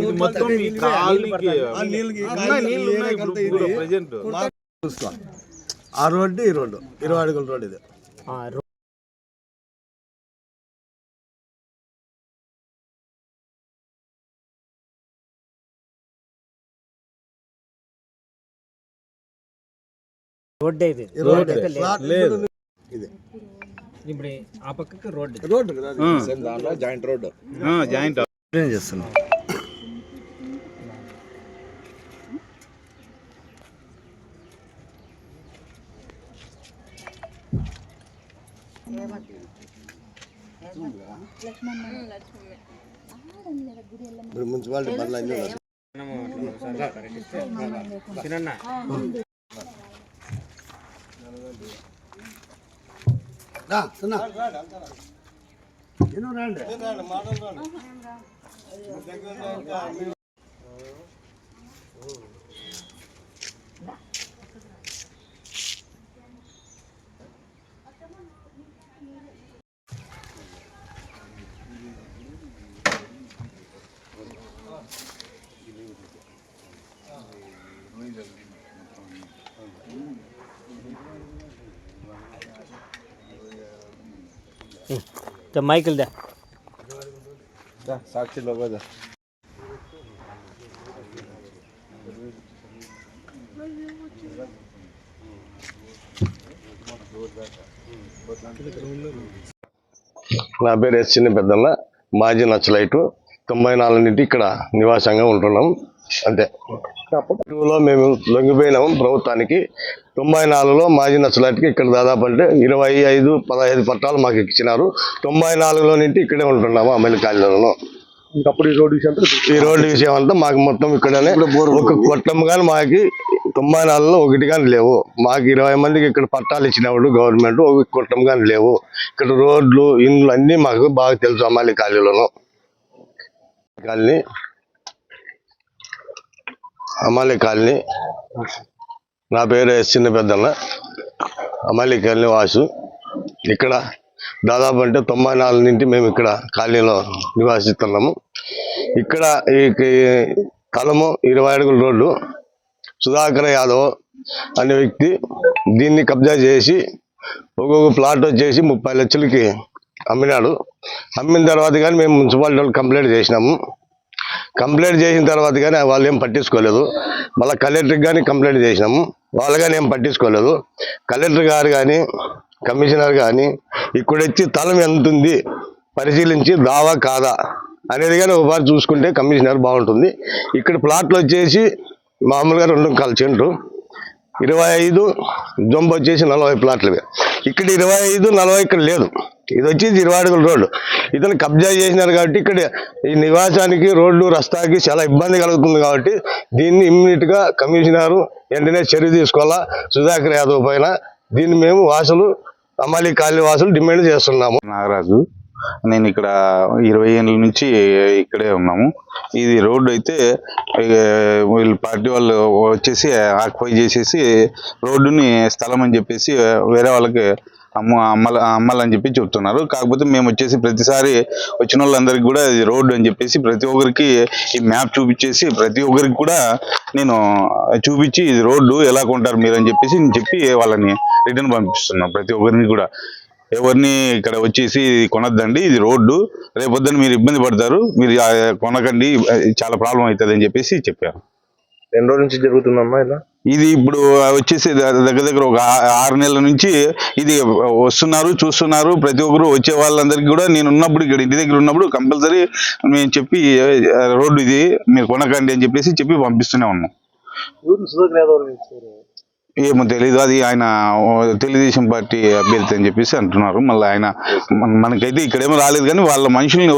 ఇది మొత్తం ఈ కాలనీకి నీళ్ళు ఉన్నాయి ఇప్పుడు ప్రెజెంట్. ఆ రోడ్డు ఈ రోడ్డు 20 అడుగుల రోడ్డు ఇది. లేదు ఇది ఇప్పుడు ఆ పక్కకి రోడ్డు దాంట్లో జాయింట్ రోడ్డు జాయింట్ చేస్తున్నాం. మున్సిపాలిటీ పనులు అన్నీ మైకిల్ దా సాక్షి లోగో నా పేరు ఎస్ చిన్న పెద్దన్న, మాజీ నక్సలైటు. 94 నుండి ఇక్కడ నివాసంగా ఉంటున్నాం. అంతే. లో మేము లొంగిపోయినాము ప్రభుత్వానికి. 94లో మాజీ నక్సలైట్కి ఇక్కడ దాదాపు అంటే 25-15 పట్టాలు మాకు ఇచ్చినారు. 94లో నుండి ఇక్కడే ఉంటున్నాము అమ్మాయిల కాలనీలో. ఇంకప్పుడు ఈ రోడ్డు విషయం అంతా మాకు మొత్తం ఇక్కడనే ఒక కొట్టం కానీ మాకు 94లో ఒకటి కానీ లేవు. మాకు 20 మందికి ఇక్కడ పట్టాలు ఇచ్చినప్పుడు గవర్నమెంట్ ఒక కొట్టం కానీ లేవు. ఇక్కడ రోడ్లు ఇండ్లు అన్నీ మాకు బాగా తెలుసు. అమ్మాయిల కాలనీలోను అమ్మాయిల కాలనీ. నా పేరు ఎస్ చిన్న పెద్దన్న, అమ్మాయిల కాలనీ వాసు. ఇక్కడ దాదాపు అంటే 94 నుండి మేము ఇక్కడ కాలనీలో నివాసిస్తున్నాము. ఇక్కడ ఈ స్థలము 20 అడుగుల రోడ్డు. సుధాకర్ యాదవ్ అనే వ్యక్తి దీన్ని కబ్జా చేసి ఒక్కొక్క ప్లాట్ వచ్చేసి 30 లక్షలకి అమ్మినాడు. అమ్మిన తర్వాత కానీ మేము మున్సిపాలిటీ వాళ్ళు కంప్లైంట్ చేసినాము. కంప్లైంట్ చేసిన తర్వాత కానీ వాళ్ళు ఏం పట్టించుకోలేదు. మళ్ళీ కలెక్టర్కి కానీ కంప్లైంట్ చేసినాము, వాళ్ళు కానీ ఏం పట్టించుకోలేదు. కలెక్టర్ గారు కానీ కమిషనర్ కానీ ఇక్కడ వచ్చి స్థలం ఎంత ఉంది పరిశీలించి దావా కాదా అనేది కానీ ఒకసారి చూసుకుంటే కమిషనర్ బాగుంటుంది. ఇక్కడ ప్లాట్లు వచ్చేసి మామూలుగా 2 సెంట్లు 25 జొంబ వచ్చేసి 40 ప్లాట్లు. ఇక్కడ 25-40 ఇక్కడ లేదు. ఇది వచ్చేసి 20 అడుగుల రోడ్డు. ఇతను కబ్జా చేసినారు కాబట్టి ఇక్కడ ఈ నివాసానికి రోడ్లు రస్తాకి చాలా ఇబ్బంది కలుగుతుంది. కాబట్టి దీన్ని ఇమ్మీడియట్గా కమిషనరు వెంటనే చర్య తీసుకోవాలా సుధాకర్ యాదవ్ పైన. దీన్ని మేము వాసులు అమ్మాయిల కాలనీ వాసులు డిమాండ్ చేస్తున్నాము. నాగరాజు, నేను ఇక్కడ 20 ఏళ్ళ నుంచి ఇక్కడే ఉన్నాము. ఇది రోడ్డు అయితే వీళ్ళు పార్టీ వాళ్ళు వచ్చేసి ఆక్యుపై చేసేసి రోడ్డుని స్థలం అని చెప్పేసి వేరే వాళ్ళకి అమ్మాలని చెప్పి చెప్తున్నారు. కాకపోతే మేము వచ్చేసి ప్రతిసారి వచ్చిన వాళ్ళందరికీ కూడా ఇది రోడ్డు అని చెప్పేసి ప్రతి ఒక్కరికి ఈ మ్యాప్ చూపించేసి ప్రతి ఒక్కరికి కూడా నేను చూపించి ఇది రోడ్డు ఎలా కొంటారు మీరు అని చెప్పేసి నేను చెప్పి వాళ్ళని రిటర్న్ పంపిస్తున్నాను. ప్రతి ఒక్కరిని కూడా ఎవరిని ఇక్కడ వచ్చేసి కొనద్దండి, ఇది రోడ్డు, రేపొద్దున మీరు ఇబ్బంది పడతారు, మీరు కొనకండి, చాలా ప్రాబ్లం అవుతుంది అని చెప్పేసి చెప్పారు. ఎన్ని రోజుల నుంచి జరుగుతుందమ్మా ఇలా? ఇది ఇప్పుడు వచ్చేసి దగ్గర ఒక 6 నెలల నుంచి ఇది వస్తున్నారు, చూస్తున్నారు. ప్రతి ఒక్కరు వచ్చే వాళ్ళందరికీ కూడా నేను ఉన్నప్పుడు ఇక్కడ ఇంటి దగ్గర ఉన్నప్పుడు కంపల్సరీ మేము చెప్పి రోడ్డు ఇది మీరు కొనకండి అని చెప్పేసి చెప్పి పంపిస్తూనే ఉన్నాం. ఏమో తెలీదు, అది ఆయన తెలుగుదేశం పార్టీ అభ్యర్థి అని చెప్పేసి అంటున్నారు. మళ్ళీ ఆయన మనకైతే ఇక్కడేమో రాలేదు, కానీ వాళ్ళ మనుషులను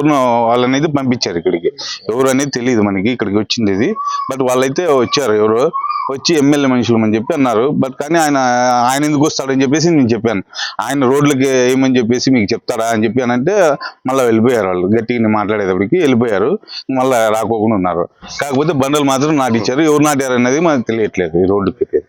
వాళ్ళని అయితే పంపించారు ఇక్కడికి. ఎవరు అనేది తెలియదు మనకి, ఇక్కడికి వచ్చింది ఇది. బట్ వాళ్ళైతే వచ్చారు, ఎవరు వచ్చి ఎమ్మెల్యే మనుషులు అని చెప్పి అన్నారు. బట్ కానీ ఆయన ఎందుకు వస్తాడని చెప్పేసి నేను చెప్పాను. ఆయన రోడ్లకి ఏమని చెప్పేసి మీకు చెప్తాడా అని చెప్పి అంటే మళ్ళీ వెళ్ళిపోయారు. వాళ్ళు గట్టిగా మాట్లాడేటప్పటికి వెళ్ళిపోయారు, మళ్ళీ రాకోకుండా ఉన్నారు. కాకపోతే బండలు మాత్రం నాటిచ్చారు. ఎవరు నాటారు అనేది మనకు తెలియట్లేదు ఈ రోడ్డుకి.